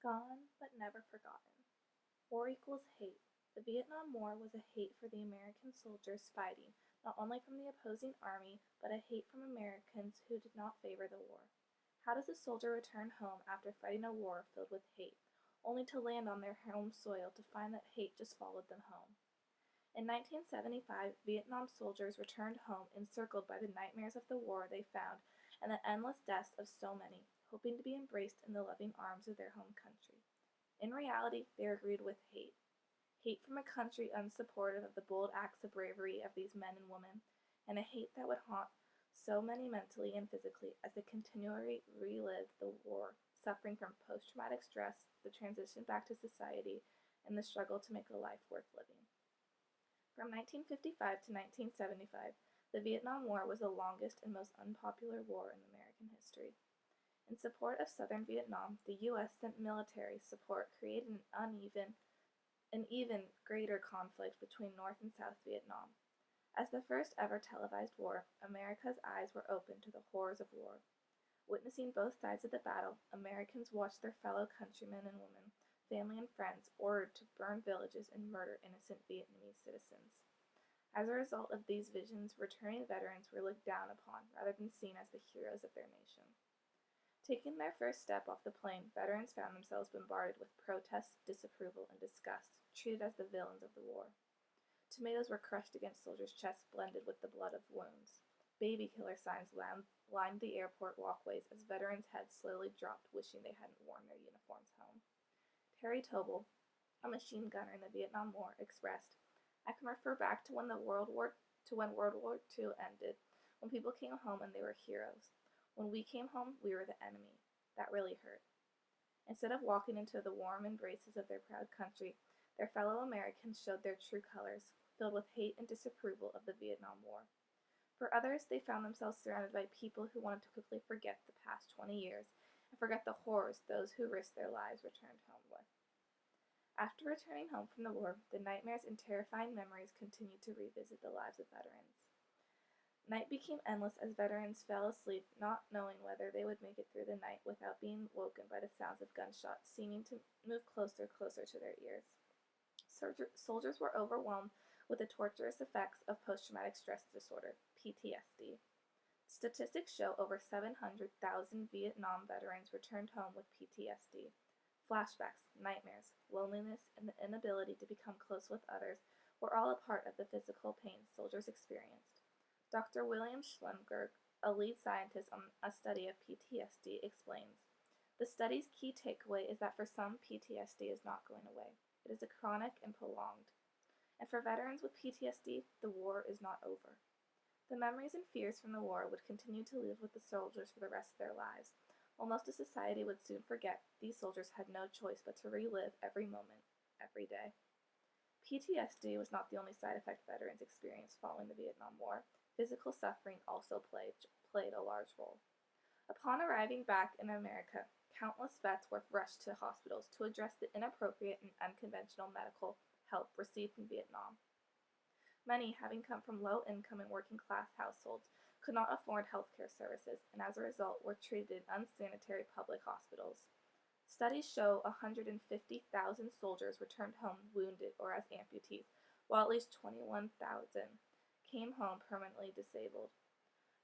Gone but never forgotten. War equals hate. The Vietnam War was a hate for the American soldiers fighting, not only from the opposing army, but a hate from Americans who did not favor the war. How does a soldier return home after fighting a war filled with hate, only to land on their home soil to find that hate just followed them home? In 1975, Vietnam soldiers returned home encircled by the nightmares of the war they found and the endless deaths of so many, hoping to be embraced in the loving arms of their home country. In reality, they were greeted with hate. Hate from a country unsupportive of the bold acts of bravery of these men and women, and a hate that would haunt so many mentally and physically as they continually relived the war, suffering from post traumatic stress, the transition back to society, and the struggle to make a life worth living. From 1955 to 1975, the Vietnam War was the longest and most unpopular war in American history. In support of southern Vietnam, the U.S. sent military support, creating an even greater conflict between North and South Vietnam. As the first ever televised war, America's eyes were opened to the horrors of war. Witnessing both sides of the battle, Americans watched their fellow countrymen and women, family and friends, ordered to burn villages and murder innocent Vietnamese citizens. As a result of these visions, returning veterans were looked down upon rather than seen as the heroes of their nation. Taking their first step off the plane, veterans found themselves bombarded with protests, disapproval, and disgust, treated as the villains of the war. Tomatoes were crushed against soldiers' chests, blended with the blood of wounds. Baby killer signs lined the airport walkways as veterans' heads slowly dropped, wishing they hadn't worn their uniforms home. Terry Tobel, a machine gunner in the Vietnam War, expressed, "I can refer back to when World War II ended, when people came home and they were heroes. When we came home, we were the enemy. That really hurt." Instead of walking into the warm embraces of their proud country, their fellow Americans showed their true colors, filled with hate and disapproval of the Vietnam War. For others, they found themselves surrounded by people who wanted to quickly forget the past 20 years and forget the horrors those who risked their lives returned home with. After returning home from the war, the nightmares and terrifying memories continued to revisit the lives of veterans. Night became endless as veterans fell asleep, not knowing whether they would make it through the night without being woken by the sounds of gunshots seeming to move closer to their ears. Soldiers were overwhelmed with the torturous effects of post-traumatic stress disorder, PTSD. Statistics show over 700,000 Vietnam veterans returned home with PTSD. Flashbacks, nightmares, loneliness, and the inability to become close with others were all a part of the physical pain soldiers experienced. Dr. William Schlemberg, a lead scientist on a study of PTSD, explains, "The study's key takeaway is that for some, PTSD is not going away. It is a chronic and prolonged. And for veterans with PTSD, the war is not over." The memories and fears from the war would continue to live with the soldiers for the rest of their lives. While most of society would soon forget, these soldiers had no choice but to relive every moment, every day. PTSD was not the only side effect veterans experienced following the Vietnam War. Physical suffering also played a large role. Upon arriving back in America, countless vets were rushed to hospitals to address the inappropriate and unconventional medical help received in Vietnam. Many, having come from low-income and working-class households, could not afford healthcare services and as a result were treated in unsanitary public hospitals. Studies show 150,000 soldiers returned home wounded or as amputees, while at least 21,000 came home permanently disabled.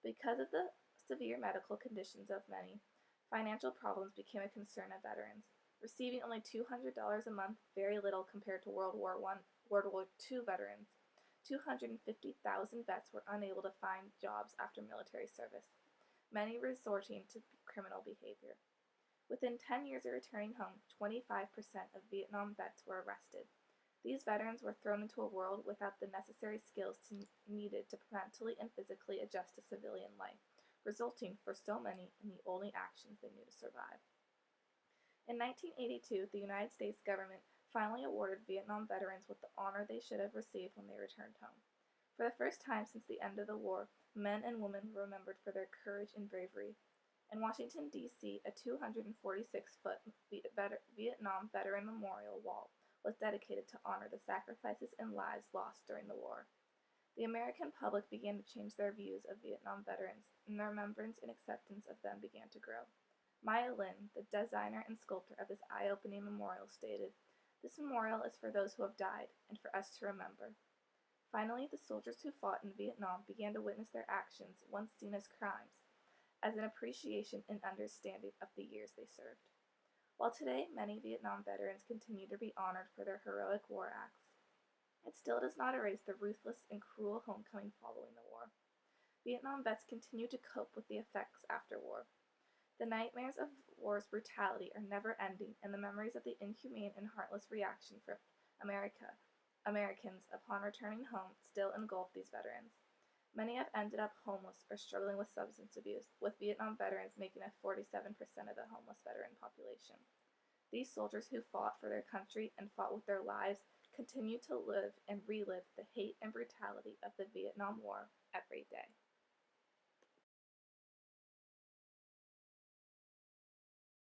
Because of the severe medical conditions of many, financial problems became a concern of veterans. Receiving only $200 a month, very little compared to World War II veterans. 250,000 vets were unable to find jobs after military service, many resorting to criminal behavior. Within 10 years of returning home, 25% of Vietnam vets were arrested. These veterans were thrown into a world without the necessary skills needed to mentally and physically adjust to civilian life, resulting for so many in the only actions they knew to survive. In 1982, the United States government finally awarded Vietnam veterans with the honor they should have received when they returned home. For the first time since the end of the war, men and women were remembered for their courage and bravery. In Washington, D.C., a 246-foot Vietnam Veteran Memorial Wall was dedicated to honor the sacrifices and lives lost during the war. The American public began to change their views of Vietnam veterans, and their remembrance and acceptance of them began to grow. Maya Lin, the designer and sculptor of this eye-opening memorial, stated, "This memorial is for those who have died and for us to remember." Finally, the soldiers who fought in Vietnam began to witness their actions, once seen as crimes, as an appreciation and understanding of the years they served. While today many Vietnam veterans continue to be honored for their heroic war acts, it still does not erase the ruthless and cruel homecoming following the war. Vietnam vets continue to cope with the effects after war. The nightmares of war's brutality are never ending, and the memories of the inhumane and heartless reaction from Americans upon returning home still engulf these veterans. Many have ended up homeless or struggling with substance abuse, with Vietnam veterans making up 47% of the homeless veteran population. These soldiers who fought for their country and fought with their lives continue to live and relive the hate and brutality of the Vietnam War every day.